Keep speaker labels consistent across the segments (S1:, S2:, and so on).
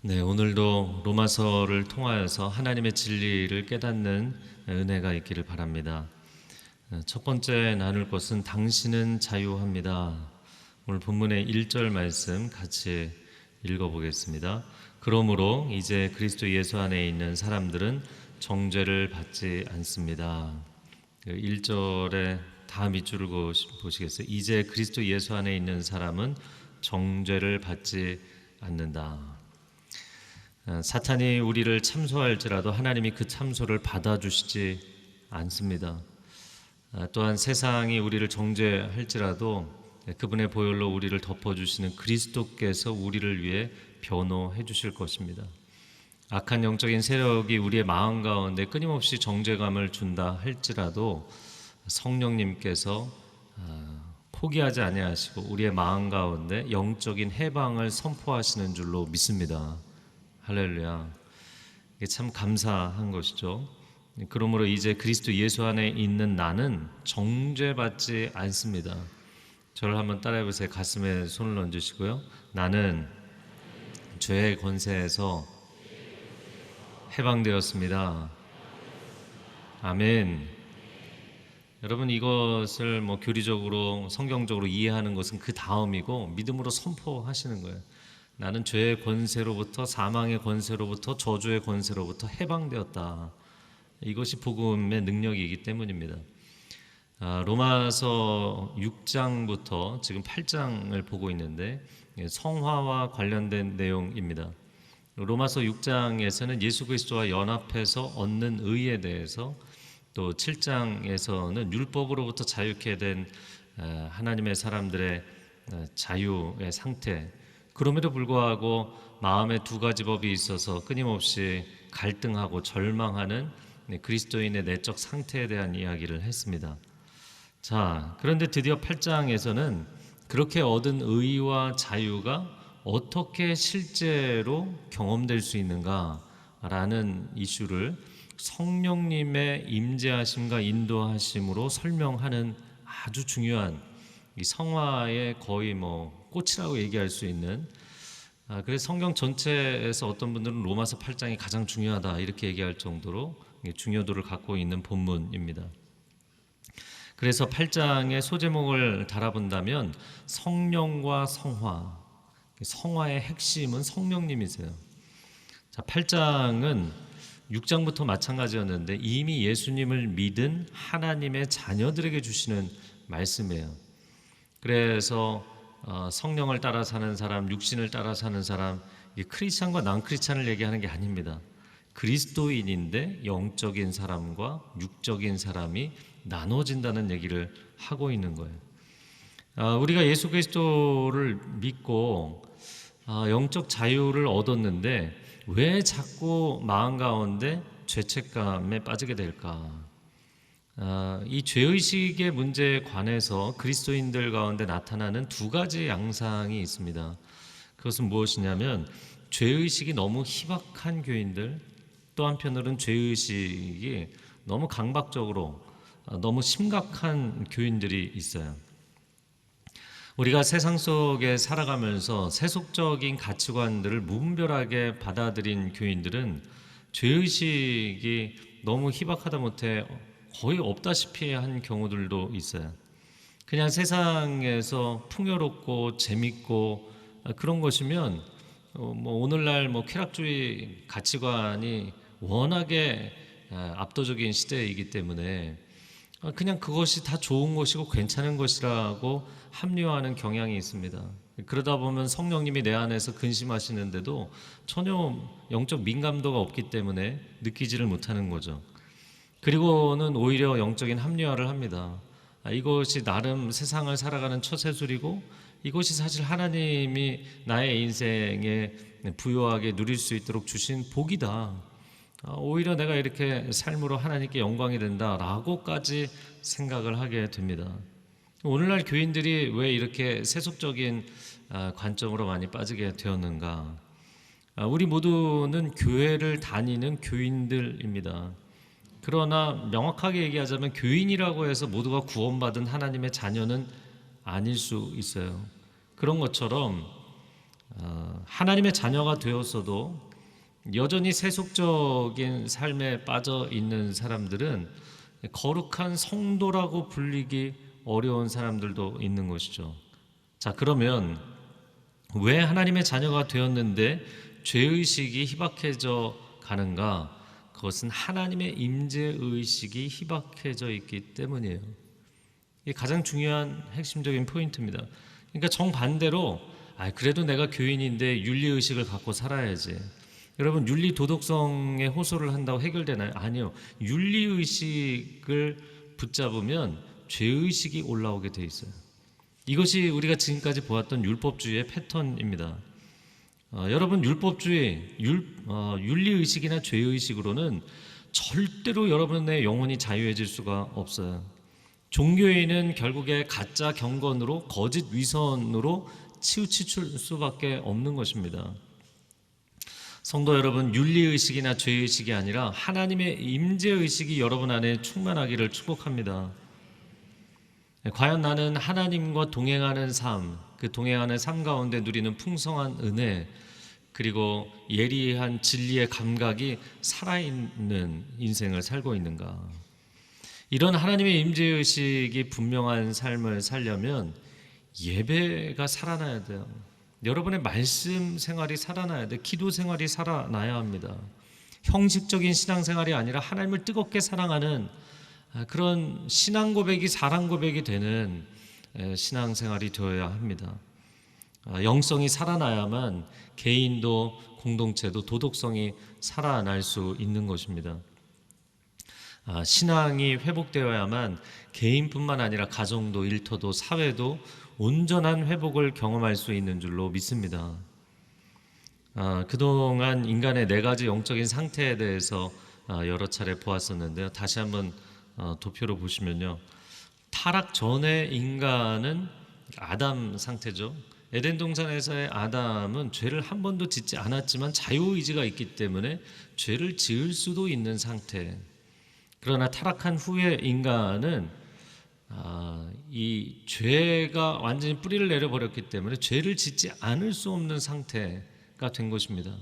S1: 네, 오늘도 로마서를 통하여서 하나님의 진리를 깨닫는 은혜가 있기를 바랍니다. 첫 번째 나눌 것은 당신은 자유합니다. 오늘 본문의 1절 말씀 같이 읽어보겠습니다. 그러므로 이제 그리스도 예수 안에 있는 사람들은 정죄를 받지 않습니다. 1절에 다 밑줄을 보시겠어요? 이제 그리스도 예수 안에 있는 사람은 정죄를 받지 않는다. 사탄이 우리를 참소할지라도 하나님이 그 참소를 받아주시지 않습니다. 또한 세상이 우리를 정죄할지라도 그분의 보혈로 우리를 덮어주시는 그리스도께서 우리를 위해 변호해 주실 것입니다. 악한 영적인 세력이 우리의 마음 가운데 끊임없이 정죄감을 준다 할지라도 성령님께서 포기하지 아니하시고 우리의 마음 가운데 영적인 해방을 선포하시는 줄로 믿습니다. 할렐루야. 이게 참 감사한 것이죠. 그러므로 이제 그리스도 예수 안에 있는 나는 정죄받지 않습니다. 저를 한번 따라해 보세요. 가슴에 손을 얹으시고요. 나는 죄의 권세에서 해방되었습니다. 아멘. 여러분, 이것을 교리적으로 성경적으로 이해하는 것은 그 다음이고 믿음으로 선포하시는 거예요. 나는 죄의 권세로부터, 사망의 권세로부터, 저주의 권세로부터 해방되었다. 이것이 복음의 능력이기 때문입니다. 로마서 6장부터 지금 8장을 보고 있는데 성화와 관련된 내용입니다. 로마서 6장에서는 예수 그리스도와 연합해서 얻는 의에 대해서, 또 7장에서는 율법으로부터 자유케 된 하나님의 사람들의 자유의 상태, 그럼에도 불구하고 마음에 두 가지 법이 있어서 끊임없이 갈등하고 절망하는 그리스도인의 내적 상태에 대한 이야기를 했습니다. 자, 그런데 드디어 8장에서는 그렇게 얻은 의와 자유가 어떻게 실제로 경험될 수 있는가라는 이슈를 성령님의 임재하심과 인도하심으로 설명하는 아주 중요한 이 성화의 거의 꽃이라고 얘기할 수 있는, 그래서 성경 전체에서 어떤 분들은 로마서 8장이 가장 중요하다 이렇게 얘기할 정도로 중요도를 갖고 있는 본문입니다. 그래서 8장의 소제목을 달아본다면 성령과 성화, 성화의 핵심은 성령님이세요. 자, 8장은 6장부터 마찬가지였는데 이미 예수님을 믿은 하나님의 자녀들에게 주시는 말씀이에요. 그래서 성령을 따라 사는 사람, 육신을 따라 사는 사람, 크리스찬과 난 크리스찬을 얘기하는 게 아닙니다. 그리스도인인데 영적인 사람과 육적인 사람이 나눠진다는 얘기를 하고 있는 거예요. 우리가 예수 그리스도를 믿고 영적 자유를 얻었는데 왜 자꾸 마음 가운데 죄책감에 빠지게 될까? 이 죄의식의 문제에 관해서 그리스도인들 가운데 나타나는 두 가지 양상이 있습니다. 그것은 무엇이냐면 죄의식이 너무 희박한 교인들, 또 한편으로는 죄의식이 너무 강박적으로 너무 심각한 교인들이 있어요. 우리가 세상 속에 살아가면서 세속적인 가치관들을 무분별하게 받아들인 교인들은 죄의식이 너무 희박하다 못해 거의 없다시피 한 경우들도 있어요. 그냥 세상에서 풍요롭고 재밌고 그런 것이면 오늘날 쾌락주의 가치관이 워낙에 압도적인 시대이기 때문에 그냥 그것이 다 좋은 것이고 괜찮은 것이라고 합리화하는 경향이 있습니다. 그러다 보면 성령님이 내 안에서 근심하시는데도 전혀 영적 민감도가 없기 때문에 느끼지를 못하는 거죠. 그리고는 오히려 영적인 합리화를 합니다. 이것이 나름 세상을 살아가는 처세술이고 이것이 사실 하나님이 나의 인생에 부유하게 누릴 수 있도록 주신 복이다. 오히려 내가 이렇게 삶으로 하나님께 영광이 된다라고까지 생각을 하게 됩니다. 오늘날 교인들이 왜 이렇게 세속적인 관점으로 많이 빠지게 되었는가? 우리 모두는 교회를 다니는 교인들입니다. 그러나 명확하게 얘기하자면 교인이라고 해서 모두가 구원받은 하나님의 자녀는 아닐 수 있어요. 그런 것처럼 하나님의 자녀가 되었어도 여전히 세속적인 삶에 빠져 있는 사람들은 거룩한 성도라고 불리기 어려운 사람들도 있는 것이죠. 자, 그러면 왜 하나님의 자녀가 되었는데 죄의식이 희박해져 가는가? 그것은 하나님의 임재의식이 희박해져 있기 때문이에요. 이게 가장 중요한 핵심적인 포인트입니다. 그러니까 정반대로 그래도 내가 교인인데 윤리의식을 갖고 살아야지. 여러분, 윤리 도덕성에 호소를 한다고 해결되나요? 아니요. 윤리의식을 붙잡으면 죄의식이 올라오게 돼 있어요. 이것이 우리가 지금까지 보았던 율법주의의 패턴입니다. 여러분, 율법주의, 윤리의식이나 죄의식으로는 절대로 여러분의 영혼이 자유해질 수가 없어요. 종교인은 결국에 가짜 경건으로, 거짓 위선으로 치우칠 수밖에 없는 것입니다. 성도 여러분, 윤리의식이나 죄의식이 아니라 하나님의 임재의식이 여러분 안에 충만하기를 축복합니다. 과연 나는 하나님과 동행하는 삶, 그 동행하는 삶 가운데 누리는 풍성한 은혜, 그리고 예리한 진리의 감각이 살아있는 인생을 살고 있는가? 이런 하나님의 임재의식이 분명한 삶을 살려면 예배가 살아나야 돼요. 여러분의 말씀 생활이 살아나야 돼요. 기도 생활이 살아나야 합니다. 형식적인 신앙생활이 아니라 하나님을 뜨겁게 사랑하는 그런 신앙 고백이 사랑 고백이 되는 신앙생활이 되어야 합니다. 영성이 살아나야만 개인도 공동체도 도덕성이 살아날 수 있는 것입니다. 신앙이 회복되어야만 개인뿐만 아니라 가정도 일터도 사회도 온전한 회복을 경험할 수 있는 줄로 믿습니다. 그동안 인간의 4가지 영적인 상태에 대해서 여러 차례 보았었는데요. 다시 한번 도표로 보시면요. 타락 전의 인간은 아담 상태죠. 에덴 동산에서의 아담은 죄를 한 번도 짓지 않았지만 자유의지가 있기 때문에 죄를 지을 수도 있는 상태. 그러나 타락한 후의 인간은 이 죄가 완전히 뿌리를 내려버렸기 때문에 죄를 짓지 않을 수 없는 상태가 된 것입니다.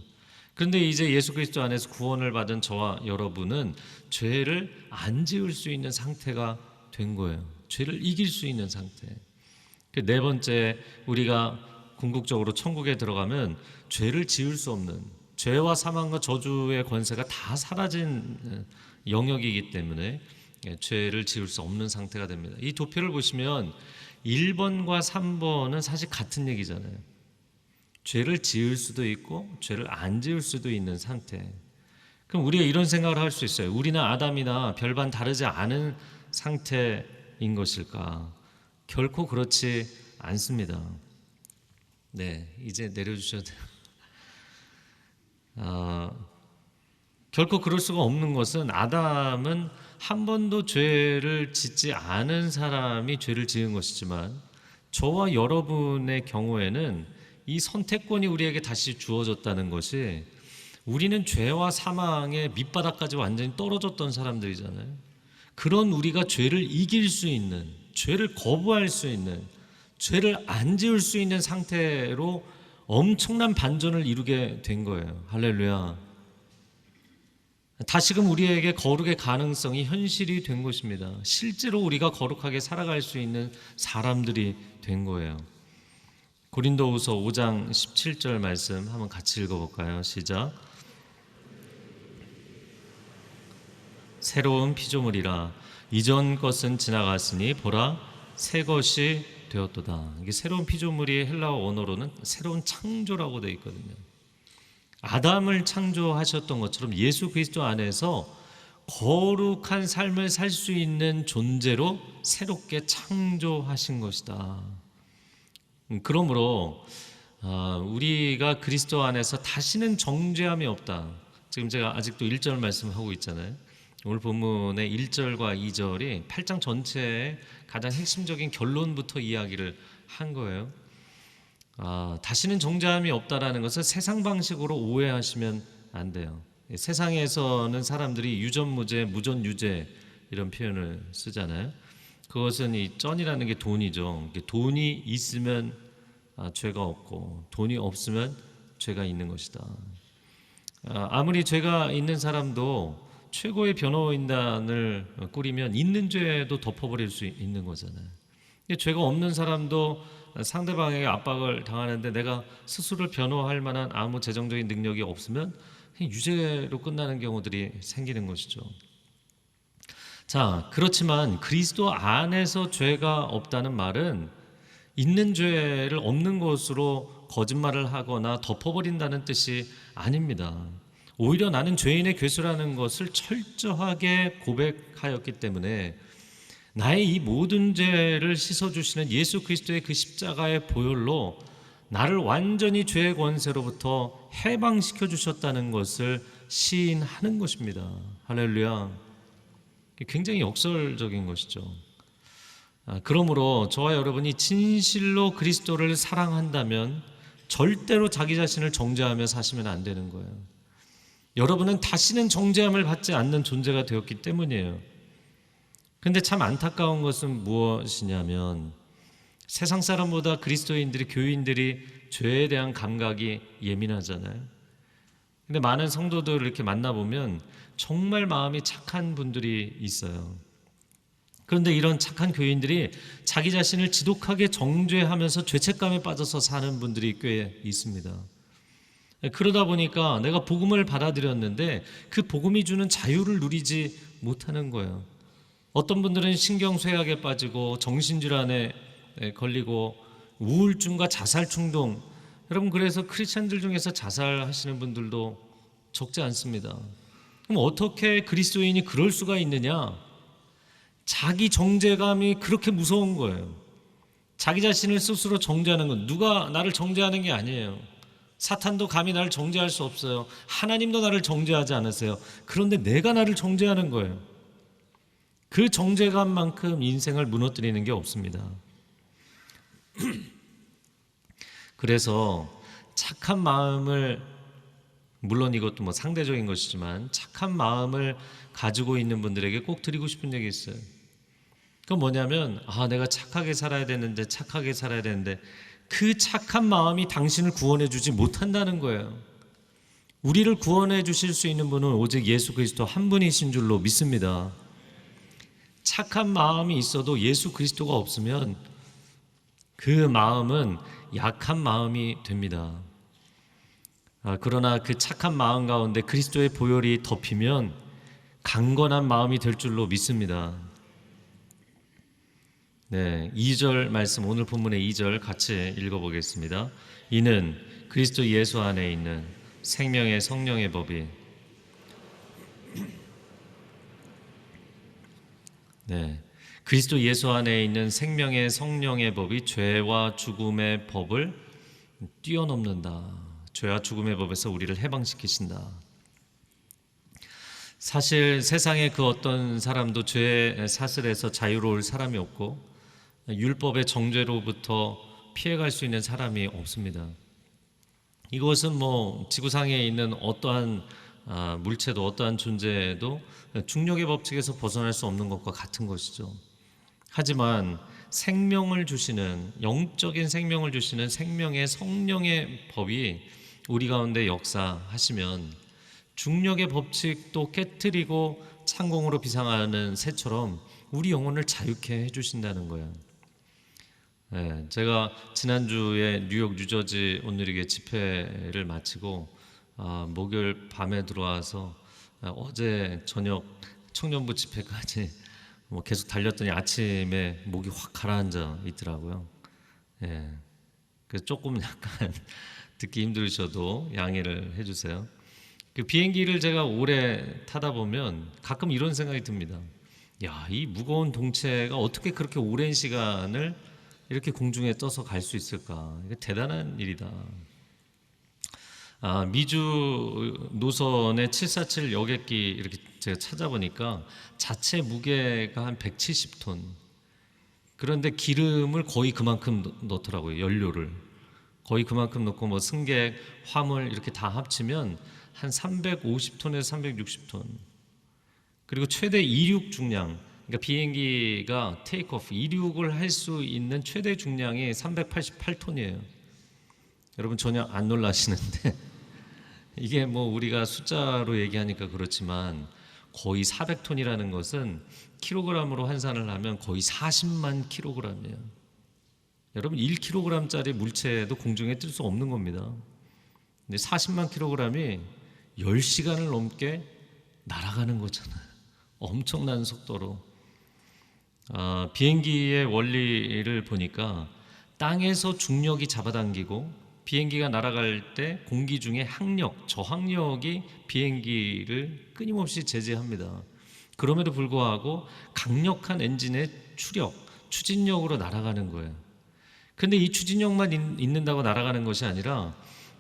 S1: 그런데 이제 예수 그리스도 안에서 구원을 받은 저와 여러분은 죄를 안 지을 수 있는 상태가 된 거예요. 죄를 이길 수 있는 상태. 4번째, 우리가 궁극적으로 천국에 들어가면 죄를 지을 수 없는, 죄와 사망과 저주의 권세가 다 사라진 영역이기 때문에 죄를 지을 수 없는 상태가 됩니다. 이 도표를 보시면 1번과 3번은 사실 같은 얘기잖아요. 죄를 지을 수도 있고 죄를 안 지을 수도 있는 상태. 그럼 우리가 이런 생각을 할 수 있어요. 우리나 아담이나 별반 다르지 않은 상태인 것일까? 결코 그렇지 않습니다. 네, 이제 내려주셔도 돼요. 결코 그럴 수가 없는 것은 아담은 한 번도 죄를 짓지 않은 사람이 죄를 지은 것이지만 저와 여러분의 경우에는 이 선택권이 우리에게 다시 주어졌다는 것이, 우리는 죄와 사망의 밑바닥까지 완전히 떨어졌던 사람들이잖아요. 그런 우리가 죄를 이길 수 있는, 죄를 거부할 수 있는, 죄를 안 지을 수 있는 상태로 엄청난 반전을 이루게 된 거예요. 할렐루야. 다시금 우리에게 거룩의 가능성이 현실이 된 것입니다. 실제로 우리가 거룩하게 살아갈 수 있는 사람들이 된 거예요. 고린도후서 5장 17절 말씀 한번 같이 읽어볼까요? 시작. 새로운 피조물이라 이전 것은 지나갔으니 보라 새 것이 되었도다. 이게 새로운 피조물이 헬라어 원어로는 새로운 창조라고 되어 있거든요. 아담을 창조하셨던 것처럼 예수 그리스도 안에서 거룩한 삶을 살 수 있는 존재로 새롭게 창조하신 것이다. 그러므로 우리가 그리스도 안에서 다시는 정죄함이 없다. 지금 제가 아직도 1절 말씀하고 있잖아요. 오늘 본문의 1절과 2절이 8장 전체의 가장 핵심적인 결론부터 이야기를 한 거예요. 다시는 정죄함이 없다라는 것을 세상 방식으로 오해하시면 안 돼요. 세상에서는 사람들이 유전무죄, 무전유죄 이런 표현을 쓰잖아요. 그것은 이 쩐이라는 게 돈이죠. 돈이 있으면 죄가 없고 돈이 없으면 죄가 있는 것이다. 아무리 죄가 있는 사람도 최고의 변호인단을 꾸리면 있는 죄도 덮어버릴 수 있는 거잖아요. 죄가 없는 사람도 상대방에게 압박을 당하는데 내가 스스로를 변호할 만한 아무 재정적인 능력이 없으면 유죄로 끝나는 경우들이 생기는 것이죠. 자, 그렇지만 그리스도 안에서 죄가 없다는 말은 있는 죄를 없는 것으로 거짓말을 하거나 덮어버린다는 뜻이 아닙니다. 오히려 나는 죄인의 괴수라는 것을 철저하게 고백하였기 때문에 나의 이 모든 죄를 씻어주시는 예수 그리스도의 그 십자가의 보혈로 나를 완전히 죄의 권세로부터 해방시켜 주셨다는 것을 시인하는 것입니다. 할렐루야. 굉장히 역설적인 것이죠. 그러므로 저와 여러분이 진실로 그리스도를 사랑한다면 절대로 자기 자신을 정죄하며 사시면 안 되는 거예요. 여러분은 다시는 정죄함을 받지 않는 존재가 되었기 때문이에요. 근데 참 안타까운 것은 무엇이냐면 세상 사람보다 그리스도인들이, 교인들이 죄에 대한 감각이 예민하잖아요. 근데 많은 성도들을 이렇게 만나보면 정말 마음이 착한 분들이 있어요. 그런데 이런 착한 교인들이 자기 자신을 지독하게 정죄하면서 죄책감에 빠져서 사는 분들이 꽤 있습니다. 그러다 보니까 내가 복음을 받아들였는데 그 복음이 주는 자유를 누리지 못하는 거예요. 어떤 분들은 신경쇠약에 빠지고 정신질환에 걸리고 우울증과 자살 충동, 여러분 그래서 크리스찬들 중에서 자살하시는 분들도 적지 않습니다. 그럼 어떻게 그리스도인이 그럴 수가 있느냐? 자기 정죄감이 그렇게 무서운 거예요. 자기 자신을 스스로 정죄하는 건, 누가 나를 정죄하는 게 아니에요. 사탄도 감히 나를 정죄할 수 없어요. 하나님도 나를 정죄하지 않으세요. 그런데 내가 나를 정죄하는 거예요. 그 정죄감만큼 인생을 무너뜨리는 게 없습니다. 그래서 착한 마음을, 물론 이것도 뭐 상대적인 것이지만 착한 마음을 가지고 있는 분들에게 꼭 드리고 싶은 얘기 있어요. 그건 뭐냐면 내가 착하게 살아야 되는데 그 착한 마음이 당신을 구원해 주지 못한다는 거예요. 우리를 구원해 주실 수 있는 분은 오직 예수 그리스도 한 분이신 줄로 믿습니다. 착한 마음이 있어도 예수 그리스도가 없으면 그 마음은 약한 마음이 됩니다. 그러나 그 착한 마음 가운데 그리스도의 보혈이 덮이면 강건한 마음이 될 줄로 믿습니다. 네, 2절 말씀, 오늘 본문의 2절 같이 읽어보겠습니다. 이는 그리스도 예수 안에 있는 생명의 성령의 법이, 네, 그리스도 예수 안에 있는 생명의 성령의 법이 죄와 죽음의 법을 뛰어넘는다. 죄와 죽음의 법에서 우리를 해방시키신다. 사실 세상에 그 어떤 사람도 죄의 사슬에서 자유로울 사람이 없고 율법의 정죄로부터 피해갈 수 있는 사람이 없습니다. 이것은 뭐 지구상에 있는 어떠한 물체도, 어떠한 존재도 중력의 법칙에서 벗어날 수 없는 것과 같은 것이죠. 하지만 생명을 주시는, 영적인 생명을 주시는 생명의 성령의 법이 우리 가운데 역사하시면 중력의 법칙도 깨트리고 창공으로 비상하는 새처럼 우리 영혼을 자유케 해주신다는 거예요. 네, 제가 지난주에 뉴욕 뉴저지 온누리교회 집회를 마치고 목요일 밤에 들어와서 어제 저녁 청년부 집회까지 계속 달렸더니 아침에 목이 확 가라앉아 있더라고요. 예, 그래서 조금 약간 듣기 힘들으셔도 양해를 해주세요. 그 비행기를 제가 오래 타다 보면 가끔 이런 생각이 듭니다. 야, 이 무거운 동체가 어떻게 그렇게 오랜 시간을 이렇게 공중에 떠서 갈 수 있을까? 이게 대단한 일이다. 미주 노선의 747 여객기 이렇게 제가 찾아보니까 자체 무게가 한 170톤. 그런데 기름을 거의 그만큼 넣더라고요. 연료를 거의 그만큼 넣고 뭐 승객, 화물 이렇게 다 합치면 한 350톤에서 360톤. 그리고 최대 이륙 중량, 그러니까 비행기가 테이크오프, 이륙을 할 수 있는 최대 중량이 388톤이에요. 여러분 전혀 안 놀라시는데 이게 뭐 우리가 숫자로 얘기하니까 그렇지만 거의 400톤이라는 것은 킬로그램으로 환산을 하면 거의 40만 킬로그램이에요. 여러분 1kg짜리 물체도 공중에 뜰 수 없는 겁니다. 근데 40만 킬로그램이 10시간을 넘게 날아가는 거잖아요. 엄청난 속도로. 비행기의 원리를 보니까 땅에서 중력이 잡아당기고 비행기가 날아갈 때 공기 중에 항력, 저항력이 비행기를 끊임없이 제재합니다. 그럼에도 불구하고 강력한 엔진의 추진력으로 날아가는 거예요. 근데 이 추진력만 있는다고 날아가는 것이 아니라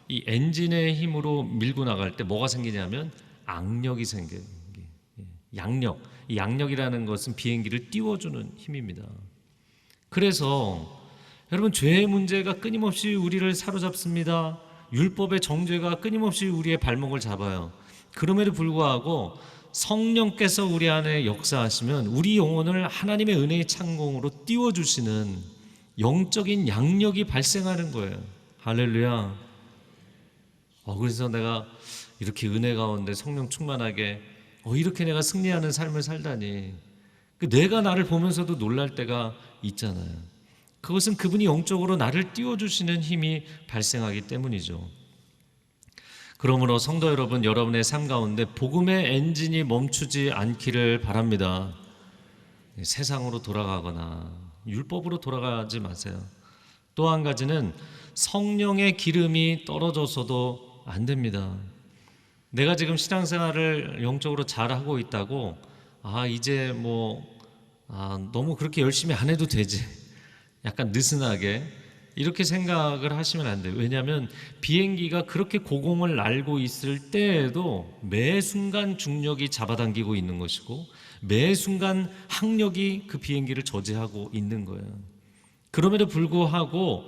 S1: 이 엔진의 힘으로 밀고 나갈 때 뭐가 생기냐면 악력이 생겨요. 양력. 이 양력이라는 것은 비행기를 띄워주는 힘입니다. 그래서 여러분 죄의 문제가 끊임없이 우리를 사로잡습니다. 율법의 정죄가 끊임없이 우리의 발목을 잡아요. 그럼에도 불구하고 성령께서 우리 안에 역사하시면 우리 영혼을 하나님의 은혜의 창공으로 띄워주시는 영적인 양력이 발생하는 거예요. 할렐루야. 그래서 내가 이렇게 은혜 가운데 성령 충만하게 이렇게 내가 승리하는 삶을 살다니, 내가 나를 보면서도 놀랄 때가 있잖아요. 그것은 그분이 영적으로 나를 띄워주시는 힘이 발생하기 때문이죠. 그러므로 성도 여러분, 여러분의 삶 가운데 복음의 엔진이 멈추지 않기를 바랍니다. 세상으로 돌아가거나 율법으로 돌아가지 마세요. 또 한 가지는 성령의 기름이 떨어져서도 안 됩니다. 내가 지금 신앙생활을 영적으로 잘하고 있다고 이제 너무 그렇게 열심히 안 해도 되지, 약간 느슨하게 이렇게 생각을 하시면 안 돼요. 왜냐하면 비행기가 그렇게 고공을 날고 있을 때에도 매 순간 중력이 잡아당기고 있는 것이고 매 순간 항력이 그 비행기를 저지하고 있는 거예요. 그럼에도 불구하고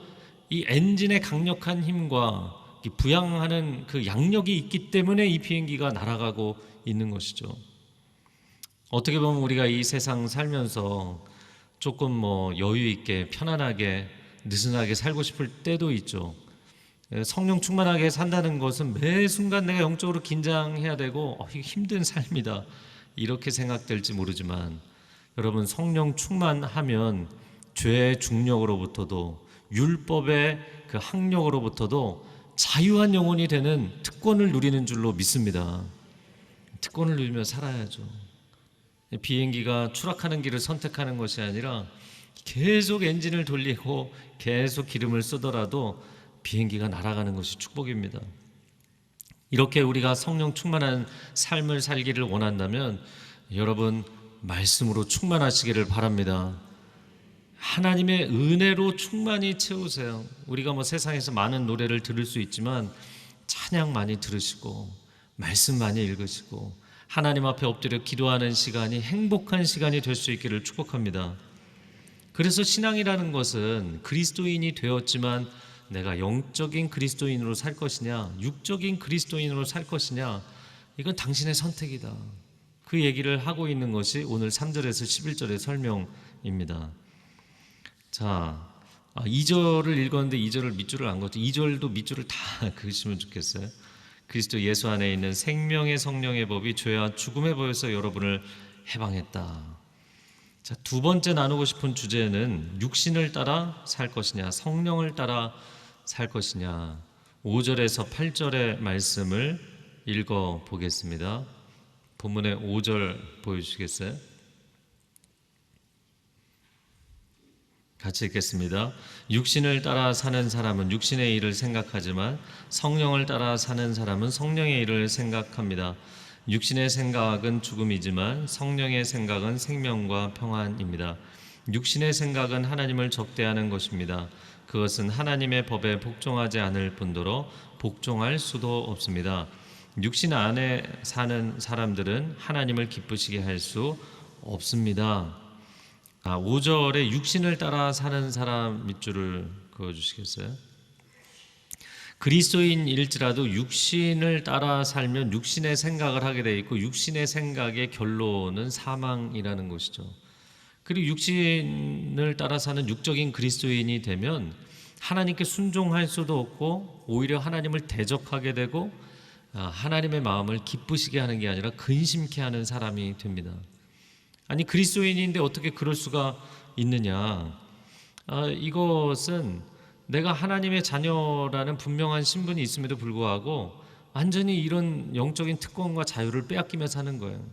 S1: 이 엔진의 강력한 힘과 부양하는 그 양력이 있기 때문에 이 비행기가 날아가고 있는 것이죠. 어떻게 보면 우리가 이 세상 살면서 조금 여유 있게 편안하게 느슨하게 살고 싶을 때도 있죠. 성령 충만하게 산다는 것은 매 순간 내가 영적으로 긴장해야 되고 힘든 삶이다 이렇게 생각될지 모르지만, 여러분 성령 충만하면 죄의 중력으로부터도 율법의 그 항력으로부터도 자유한 영혼이 되는 특권을 누리는 줄로 믿습니다. 특권을 누리며 살아야죠. 비행기가 추락하는 길을 선택하는 것이 아니라 계속 엔진을 돌리고 계속 기름을 쓰더라도 비행기가 날아가는 것이 축복입니다. 이렇게 우리가 성령 충만한 삶을 살기를 원한다면 여러분 말씀으로 충만하시기를 바랍니다. 하나님의 은혜로 충만히 채우세요. 우리가 세상에서 많은 노래를 들을 수 있지만 찬양 많이 들으시고 말씀 많이 읽으시고 하나님 앞에 엎드려 기도하는 시간이 행복한 시간이 될 수 있기를 축복합니다. 그래서 신앙이라는 것은 그리스도인이 되었지만 내가 영적인 그리스도인으로 살 것이냐 육적인 그리스도인으로 살 것이냐, 이건 당신의 선택이다. 그 얘기를 하고 있는 것이 오늘 3절에서 11절의 설명입니다. 자, 2절을 읽었는데 2절을 밑줄을 안 걷죠. 2절도 밑줄을 다 그으시면 좋겠어요. 그리스도 예수 안에 있는 생명의 성령의 법이 죄와 죽음의 법에서 여러분을 해방했다. 자, 두 번째 나누고 싶은 주제는 육신을 따라 살 것이냐 성령을 따라 살 것이냐. 5절에서 8절의 말씀을 읽어 보겠습니다. 본문의 5절 보여주시겠어요? 같이 읽겠습니다. 육신을 따라 사는 사람은 육신의 일을 생각하지만 성령을 따라 사는 사람은 성령의 일을 생각합니다. 육신의 생각은 죽음이지만 성령의 생각은 생명과 평안입니다. 육신의 생각은 하나님을 적대하는 것입니다. 그것은 하나님의 법에 복종하지 않을 뿐더러 복종할 수도 없습니다. 육신 안에 사는 사람들은 하나님을 기쁘시게 할 수 없습니다. 5절에 육신을 따라 사는 사람 밑줄을 그어주시겠어요? 그리스도인일지라도 육신을 따라 살면 육신의 생각을 하게 돼 있고 육신의 생각의 결론은 사망이라는 것이죠. 그리고 육신을 따라 사는 육적인 그리스도인이 되면 하나님께 순종할 수도 없고 오히려 하나님을 대적하게 되고 하나님의 마음을 기쁘시게 하는 게 아니라 근심케 하는 사람이 됩니다. 아니, 그리스도인인데 어떻게 그럴 수가 있느냐? 이것은 내가 하나님의 자녀라는 분명한 신분이 있음에도 불구하고 완전히 이런 영적인 특권과 자유를 빼앗기며 사는 거예요.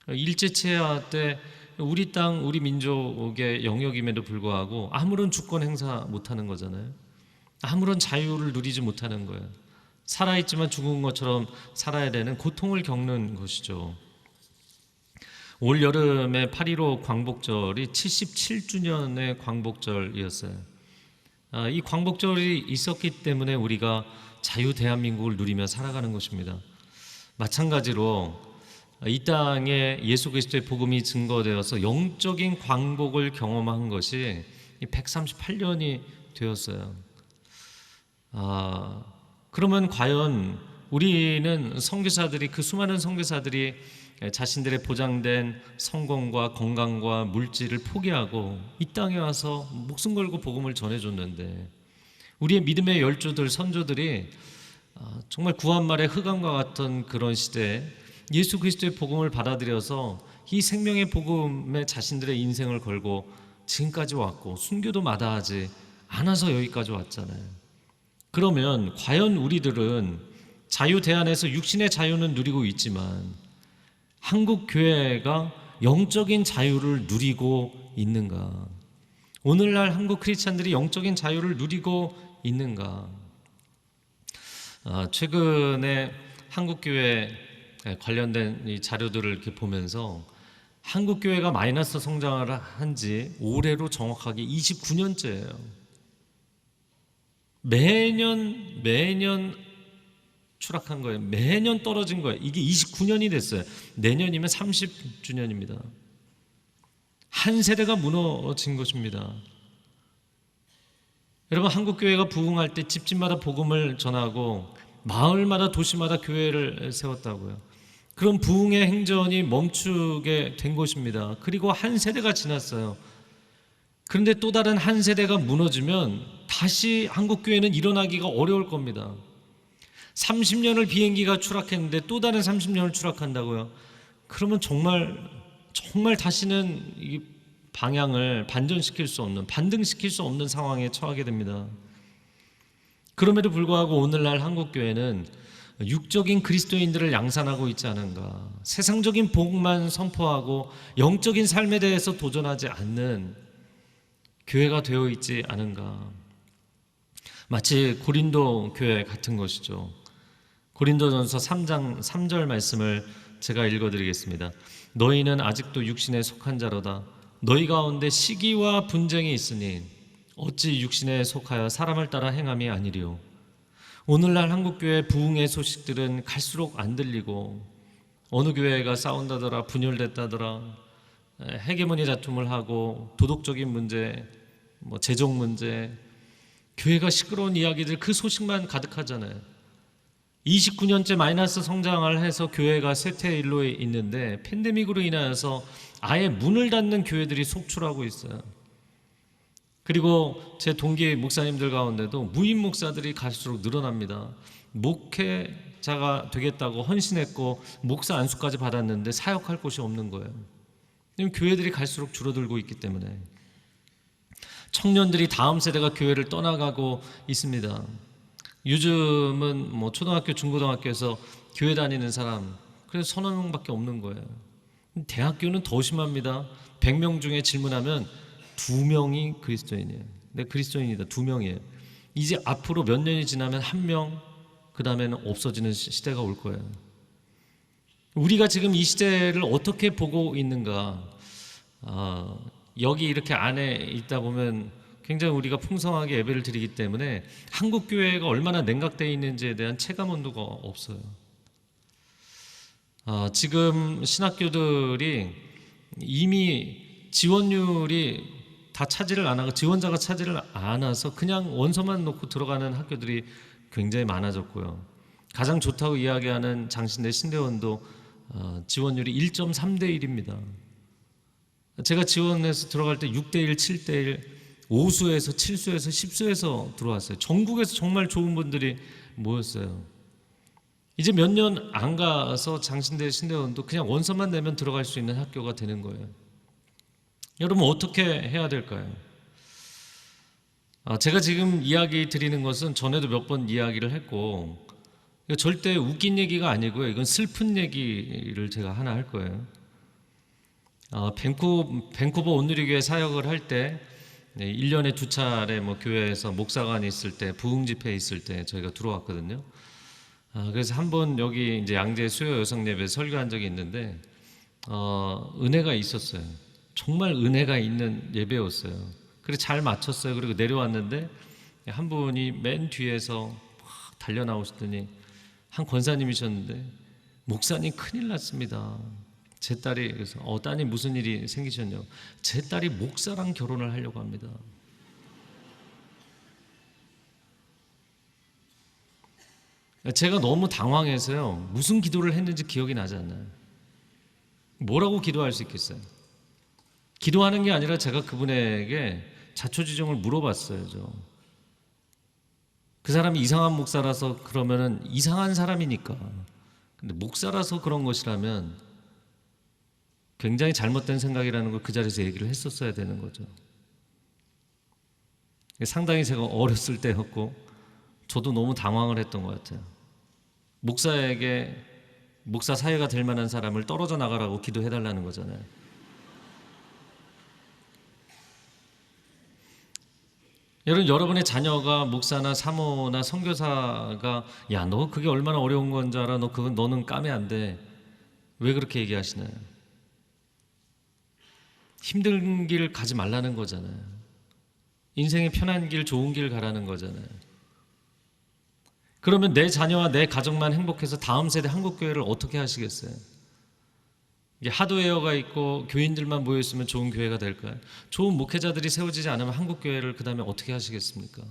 S1: 일제치하 때 우리 땅, 우리 민족의 영역임에도 불구하고 아무런 주권 행사 못하는 거잖아요. 아무런 자유를 누리지 못하는 거예요. 살아있지만 죽은 것처럼 살아야 되는 고통을 겪는 것이죠. 올 여름에 8.15 광복절이 77주년의 광복절이었어요. 이 광복절이 있었기 때문에 우리가 자유 대한민국을 누리며 살아가는 것입니다. 마찬가지로 이 땅에 예수 그리스도의 복음이 증거되어서 영적인 광복을 경험한 것이 138년이 되었어요. 그러면 과연 우리는 선교사들이, 그 수많은 선교사들이 자신들의 보장된 성공과 건강과 물질을 포기하고 이 땅에 와서 목숨 걸고 복음을 전해줬는데, 우리의 믿음의 열조들, 선조들이 정말 구한말의 흑암과 같은 그런 시대에 예수 그리스도의 복음을 받아들여서 이 생명의 복음에 자신들의 인생을 걸고 지금까지 왔고 순교도 마다하지 않아서 여기까지 왔잖아요. 그러면 과연 우리들은 자유 대안에서 육신의 자유는 누리고 있지만 한국 교회가 영적인 자유를 누리고 있는가? 오늘날 한국 크리스찬들이 영적인 자유를 누리고 있는가? 최근에 한국 교회 관련된 이 자료들을 이렇게 보면서 한국 교회가 마이너스 성장을 한 지 올해로 정확하게 29년째예요. 매년 추락한 거예요. 매년 떨어진 거예요. 이게 29년이 됐어요. 내년이면 30주년입니다. 한 세대가 무너진 것입니다. 여러분, 한국교회가 부흥할 때 집집마다 복음을 전하고 마을마다 도시마다 교회를 세웠다고요. 그런 부흥의 행전이 멈추게 된 것입니다. 그리고 한 세대가 지났어요. 그런데 또 다른 한 세대가 무너지면 다시 한국교회는 일어나기가 어려울 겁니다. 30년을 비행기가 추락했는데 또 다른 30년을 추락한다고요? 그러면 정말 다시는 이 방향을 반전시킬 수 없는, 반등시킬 수 없는 상황에 처하게 됩니다. 그럼에도 불구하고 오늘날 한국교회는 육적인 그리스도인들을 양산하고 있지 않은가, 세상적인 복만 선포하고 영적인 삶에 대해서 도전하지 않는 교회가 되어 있지 않은가. 마치 고린도 교회 같은 것이죠. 고린도전서 3장 3절 말씀을 제가 읽어드리겠습니다. 너희는 아직도 육신에 속한 자로다. 너희 가운데 시기와 분쟁이 있으니 어찌 육신에 속하여 사람을 따라 행함이 아니리요. 오늘날 한국교회 부흥의 소식들은 갈수록 안 들리고 어느 교회가 싸운다더라, 분열됐다더라, 헤게모니 다툼을 하고 도덕적인 문제, 재정 문제, 교회가 시끄러운 이야기들, 그 소식만 가득하잖아요. 29년째 마이너스 성장을 해서 교회가 쇠퇴일로에 있는데 팬데믹으로 인하여서 아예 문을 닫는 교회들이 속출하고 있어요. 그리고 제 동기 목사님들 가운데도 무임 목사들이 갈수록 늘어납니다. 목회자가 되겠다고 헌신했고 목사 안수까지 받았는데 사역할 곳이 없는 거예요. 교회들이 갈수록 줄어들고 있기 때문에 청년들이 다음 세대가 교회를 떠나가고 있습니다. 요즘은 초등학교, 중고등학교에서 교회 다니는 사람 그래서 1,000명밖에 없는 거예요. 대학교는 더 심합니다. 100명 중에 질문하면 2명이 그리스도인이에요. 내 그리스도인이다. 2명이에요. 이제 앞으로 몇 년이 지나면 1명, 그 다음에는 없어지는 시대가 올 거예요. 우리가 지금 이 시대를 어떻게 보고 있는가? 여기 이렇게 안에 있다 보면 굉장히 우리가 풍성하게 예배를 드리기 때문에 한국 교회가 얼마나 냉각되어 있는지에 대한 체감 온도가 없어요. 지금 신학교들이 이미 지원율이 다 차지를 안 하고 지원자가 차지를 안 해서 그냥 원서만 놓고 들어가는 학교들이 굉장히 많아졌고요. 가장 좋다고 이야기하는 장신대 신대원도 지원율이 1.3대 1입니다. 제가 지원해서 들어갈 때 6대 1, 7대 1, 5수에서 7수에서 10수에서 들어왔어요. 전국에서 정말 좋은 분들이 모였어요. 이제 몇 년 안 가서 장신대 신대원도 그냥 원서만 내면 들어갈 수 있는 학교가 되는 거예요. 여러분 어떻게 해야 될까요? 제가 지금 이야기 드리는 것은 전에도 몇 번 이야기를 했고, 절대 웃긴 얘기가 아니고요. 이건 슬픈 얘기를 제가 하나 할 거예요. 밴쿠버 온누리교회 사역을 할 때 1년에 2차례 교회에서 목사관이 있을 때, 부흥 집회 있을 때 저희가 들어왔거든요. 그래서 한번 여기 이제 양재 수요 여성 예배 설교한 적이 있는데 은혜가 있었어요. 정말 은혜가 있는 예배였어요. 그래서 잘 마쳤어요. 그리고 내려왔는데 한 분이 맨 뒤에서 막 달려 나오시더니 한 권사님이셨는데, 목사님 큰일 났습니다. 제 딸이, 그래서 따님 무슨 일이 생기셨냐고. 제 딸이 목사랑 결혼을 하려고 합니다. 제가 너무 당황해서요, 무슨 기도를 했는지 기억이 나지 않나요? 뭐라고 기도할 수 있겠어요? 기도하는 게 아니라 제가 그분에게 자초지종을 물어봤어요. 그 사람이 이상한 목사라서 그러면은 이상한 사람이니까. 근데 목사라서 그런 것이라면 굉장히 잘못된 생각이라는 걸 그 자리에서 얘기를 했었어야 되는 거죠. 상당히 제가 어렸을 때였고 저도 너무 당황을 했던 것 같아요. 목사에게 목사 사회가 될 만한 사람을 떨어져 나가라고 기도해달라는 거잖아요. 여러분의 자녀가 목사나 사모나 선교사가 야, 너 그게 얼마나 어려운 건 줄 알아? 너는 까면 안 돼. 왜 그렇게 얘기하시나요? 힘든 길 가지 말라는 거잖아요. 인생의 편한 길, 좋은 길 가라는 거잖아요. 그러면 내 자녀와 내 가정만 행복해서 다음 세대 한국교회를 어떻게 하시겠어요? 이게 하드웨어가 있고 교인들만 모여있으면 좋은 교회가 될까요? 좋은 목회자들이 세워지지 않으면 한국교회를 그 다음에 어떻게 하시겠습니까?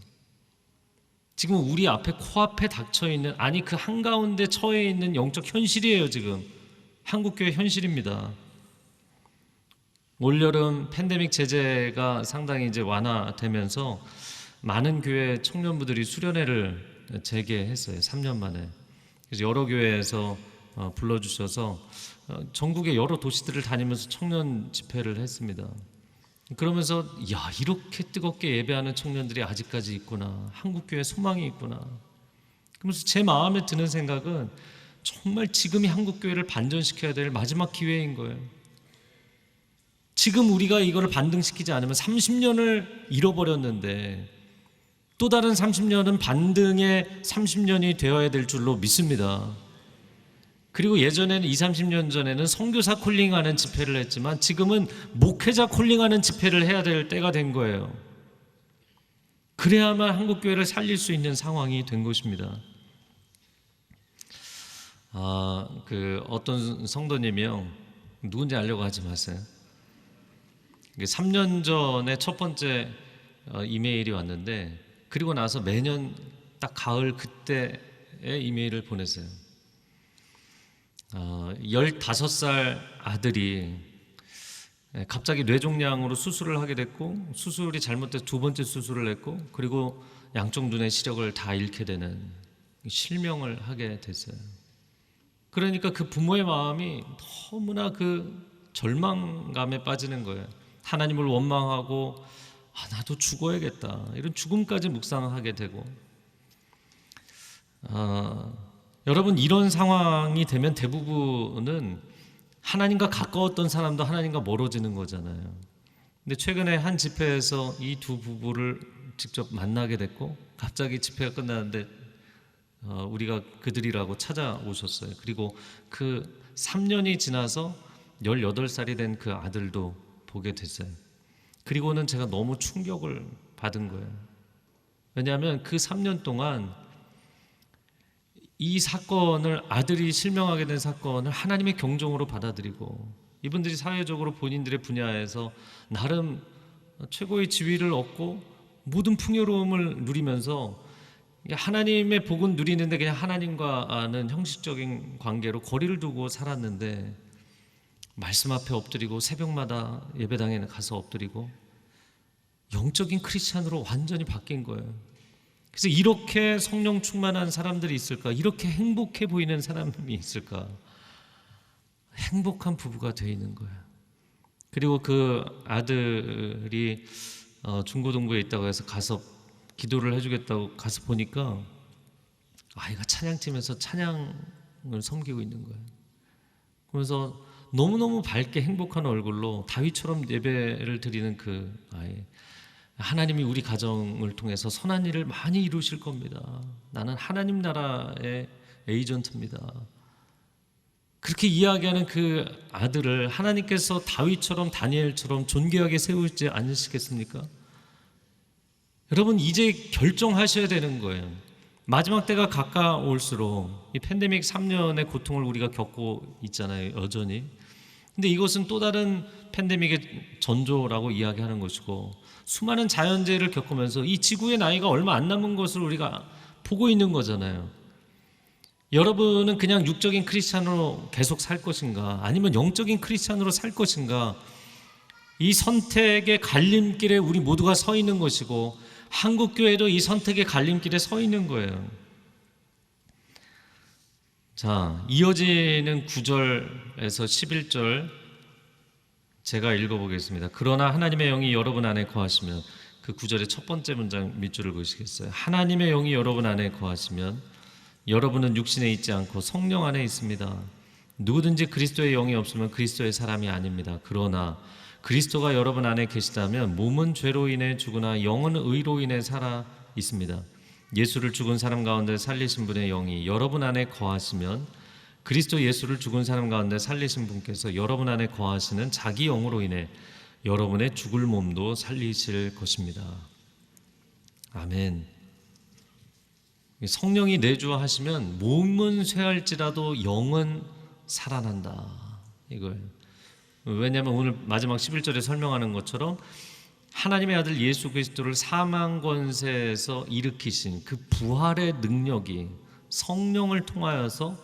S1: 지금 우리 앞에, 코앞에 닥쳐있는, 아니 그 한가운데 처해 있는 영적 현실이에요. 지금 한국교회 현실입니다. 올여름 팬데믹 제재가 상당히 이제 완화되면서 많은 교회 청년부들이 수련회를 재개했어요. 3년 만에. 그래서 여러 교회에서 불러주셔서 전국의 여러 도시들을 다니면서 청년 집회를 했습니다. 그러면서 야, 이렇게 뜨겁게 예배하는 청년들이 아직까지 있구나. 한국교회 소망이 있구나. 그러면서 제 마음에 드는 생각은 정말 지금이 한국교회를 반전시켜야 될 마지막 기회인 거예요. 지금 우리가 이거를 반등시키지 않으면 30년을 잃어버렸는데 또 다른 30년은 반등의 30년이 되어야 될 줄로 믿습니다. 그리고 예전에는 30년 전에는 선교사 콜링하는 집회를 했지만 지금은 목회자 콜링하는 집회를 해야 될 때가 된 거예요. 그래야만 한국교회를 살릴 수 있는 상황이 된 것입니다. 어떤 성도님이요, 누군지 알려고 하지 마세요. 3년 전에 첫 번째 이메일이 왔는데, 그리고 나서 매년 딱 가을 그때에 이메일을 보냈어요. 15살 아들이 갑자기 뇌종양으로 수술을 하게 됐고, 수술이 잘못돼서 2번째 수술을 했고, 그리고 양쪽 눈의 시력을 다 잃게 되는 실명을 하게 됐어요. 그러니까 그 부모의 마음이 너무나 그 절망감에 빠지는 거예요. 하나님을 원망하고 나도 죽어야겠다, 이런 죽음까지 묵상하게 되고, 여러분 이런 상황이 되면 대부분은 하나님과 가까웠던 사람도 하나님과 멀어지는 거잖아요. 근데 최근에 한 집회에서 이 두 부부를 직접 만나게 됐고, 갑자기 집회가 끝나는데 우리가 그들이라고 찾아오셨어요. 그리고 그 3년이 지나서 18살이 된 그 아들도 보게 됐어요. 그리고는 제가 너무 충격을 받은 거예요. 왜냐하면 그 3년 동안 이 사건을, 아들이 실명하게 된 사건을 하나님의 경종으로 받아들이고, 이분들이 사회적으로 본인들의 분야에서 나름 최고의 지위를 얻고 모든 풍요로움을 누리면서 하나님의 복은 누리는데 그냥 하나님과는 형식적인 관계로 거리를 두고 살았는데, 말씀 앞에 엎드리고 새벽마다 예배당에 가서 엎드리고 영적인 크리스찬으로 완전히 바뀐 거예요. 그래서 이렇게 성령 충만한 사람들이 있을까? 이렇게 행복해 보이는 사람이 있을까? 행복한 부부가 되어 있는 거예요. 그리고 그 아들이 중고등부에 있다고 해서 가서 기도를 해주겠다고 가서 보니까 아이가 찬양팀에서 찬양을 섬기고 있는 거예요. 그래서 너무너무 밝게 행복한 얼굴로 다윗처럼 예배를 드리는 그 아이, 하나님이 우리 가정을 통해서 선한 일을 많이 이루실 겁니다. 나는 하나님 나라의 에이전트입니다. 그렇게 이야기하는 그 아들을 하나님께서 다윗처럼 다니엘처럼 존귀하게 세우지 않으시겠습니까? 여러분, 이제 결정하셔야 되는 거예요. 마지막 때가 가까울수록 이 팬데믹 3년의 고통을 우리가 겪고 있잖아요, 여전히. 근데 이것은 또 다른 팬데믹의 전조라고 이야기하는 것이고, 수많은 자연재해를 겪으면서 이 지구의 나이가 얼마 안 남은 것을 우리가 보고 있는 거잖아요. 여러분은 그냥 육적인 크리스찬으로 계속 살 것인가, 아니면 영적인 크리스찬으로 살 것인가, 이 선택의 갈림길에 우리 모두가 서 있는 것이고, 한국교회도 이 선택의 갈림길에 서 있는 거예요. 자, 이어지는 9절에서 11절 제가 읽어보겠습니다. 그러나 하나님의 영이 여러분 안에 거하시면, 그 9절의 첫 번째 문장 밑줄을 그으시겠어요? 하나님의 영이 여러분 안에 거하시면 여러분은 육신에 있지 않고 성령 안에 있습니다. 누구든지 그리스도의 영이 없으면 그리스도의 사람이 아닙니다. 그러나 그리스도가 여러분 안에 계시다면 몸은 죄로 인해 죽으나 영은 의로 인해 살아 있습니다. 예수를 죽은 사람 가운데 살리신 분의 영이 여러분 안에 거하시면 그리스도 예수를 죽은 사람 가운데 살리신 분께서 여러분 안에 거하시는 자기 영으로 인해 여러분의 죽을 몸도 살리실 것입니다. 아멘. 성령이 내주하시면 몸은 쇠할지라도 영은 살아난다, 이거예요. 왜냐하면 오늘 마지막 11절에 설명하는 것처럼 하나님의 아들 예수 그리스도를 사망 권세에서 일으키신 그 부활의 능력이 성령을 통하여서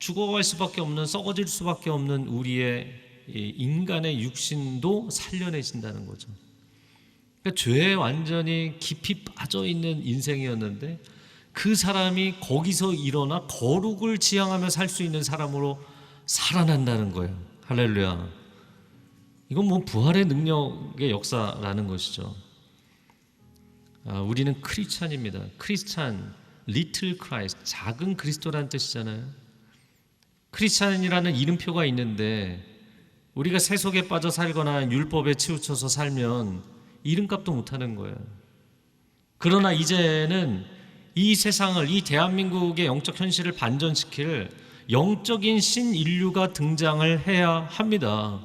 S1: 죽어갈 수밖에 없는, 썩어질 수밖에 없는 우리의 인간의 육신도 살려내신다는 거죠. 그러니까 죄에 완전히 깊이 빠져있는 인생이었는데 그 사람이 거기서 일어나 거룩을 지향하며 살 수 있는 사람으로 살아난다는 거예요. 할렐루야. 이건 뭐 부활의 능력의 역사라는 것이죠. 우리는 크리스찬입니다. 크리스찬, 리틀 크라이스트, 작은 그리스도라는 뜻이잖아요. 크리스찬이라는 이름표가 있는데 우리가 세속에 빠져 살거나 율법에 치우쳐서 살면 이름값도 못하는 거예요. 그러나 이제는 이 세상을, 이 대한민국의 영적 현실을 반전시킬 영적인 신인류가 등장을 해야 합니다.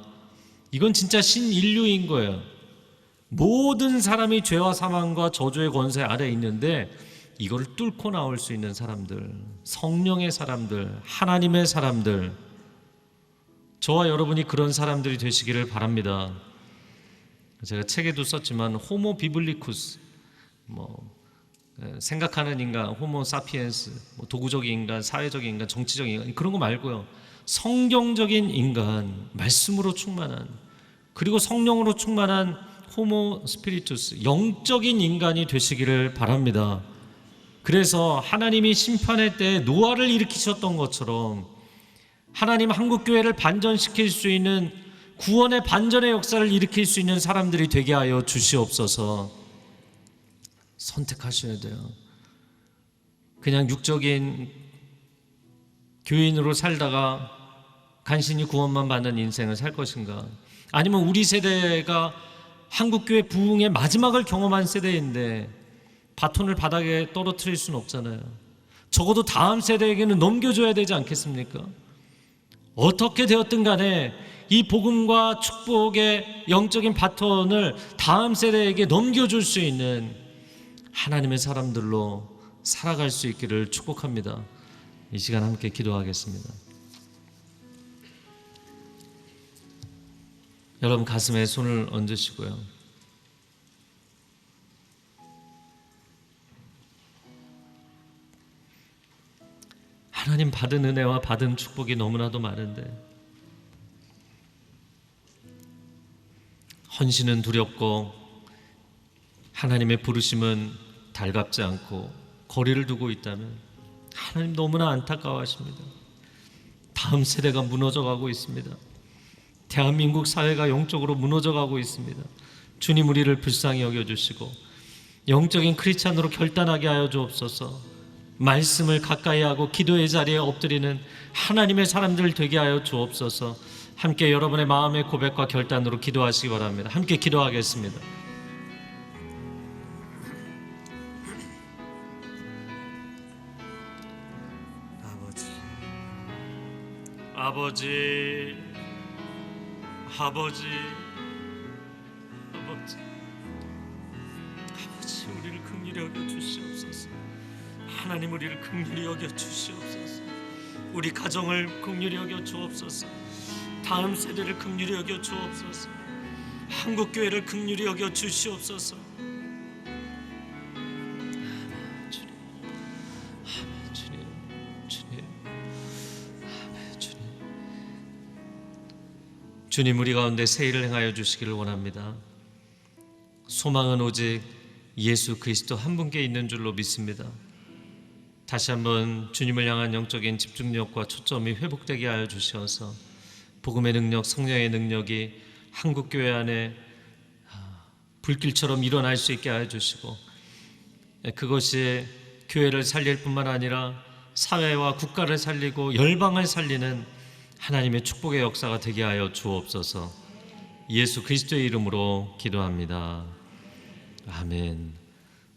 S1: 이건 진짜 신인류인 거예요. 모든 사람이 죄와 사망과 저주의 권세 아래에 있는데 이걸 뚫고 나올 수 있는 사람들, 성령의 사람들, 하나님의 사람들, 저와 여러분이 그런 사람들이 되시기를 바랍니다. 제가 책에도 썼지만 호모 비블리쿠스, 생각하는 인간, 호모 사피엔스, 도구적인 인간, 사회적인 인간, 정치적인 인간, 그런 거 말고요, 성경적인 인간, 말씀으로 충만한, 그리고 성령으로 충만한 호모 스피리투스, 영적인 인간이 되시기를 바랍니다. 그래서 하나님이 심판의 때에 노아를 일으키셨던 것처럼 하나님 한국교회를 반전시킬 수 있는 구원의 반전의 역사를 일으킬 수 있는 사람들이 되게 하여 주시옵소서. 선택하셔야 돼요. 그냥 육적인 교인으로 살다가 간신히 구원만 받는 인생을 살 것인가, 아니면 우리 세대가 한국교회 부흥의 마지막을 경험한 세대인데 바톤을 바닥에 떨어뜨릴 수는 없잖아요. 적어도 다음 세대에게는 넘겨줘야 되지 않겠습니까? 어떻게 되었든 간에 이 복음과 축복의 영적인 바톤을 다음 세대에게 넘겨줄 수 있는 하나님의 사람들로 살아갈 수 있기를 축복합니다. 이 시간 함께 기도하겠습니다. 여러분 가슴에 손을 얹으시고요, 하나님 받은 은혜와 받은 축복이 너무나도 많은데 헌신은 두렵고 하나님의 부르심은 달갑지 않고 거리를 두고 있다면 하나님 너무나 안타까워하십니다. 다음 세대가 무너져가고 있습니다. 대한민국 사회가 영적으로 무너져가고 있습니다. 주님 우리를 불쌍히 여겨주시고 영적인 크리스찬으로 결단하게 하여 주옵소서. 말씀을 가까이 하고 기도의 자리에 엎드리는 하나님의 사람들 되게 하여 주옵소서. 함께 여러분의 마음의 고백과 결단으로 기도하시기 바랍니다. 함께 기도하겠습니다. 아버지, 우리를 긍휼히 여겨 주시옵소서. 하나님 우리를 긍휼히 여겨 주시옵소서. 우리 가정을 긍휼히 여겨 주옵소서. 다음 세대를 긍휼히 여겨 주옵소서. 한국 교회를 긍휼히 여겨 주시옵소서. 주님 우리 가운데 새 일을 행하여 주시기를 원합니다. 소망은 오직 예수 그리스도 한 분께 있는 줄로 믿습니다. 다시 한번 주님을 향한 영적인 집중력과 초점이 회복되게 하여 주셔서 복음의 능력, 성령의 능력이 한국교회 안에 불길처럼 일어날 수 있게 하여 주시고, 그것이 교회를 살릴 뿐만 아니라 사회와 국가를 살리고 열방을 살리는 하나님의 축복의 역사가 되게 하여 주옵소서. 예수 그리스도의 이름으로 기도합니다. 아멘.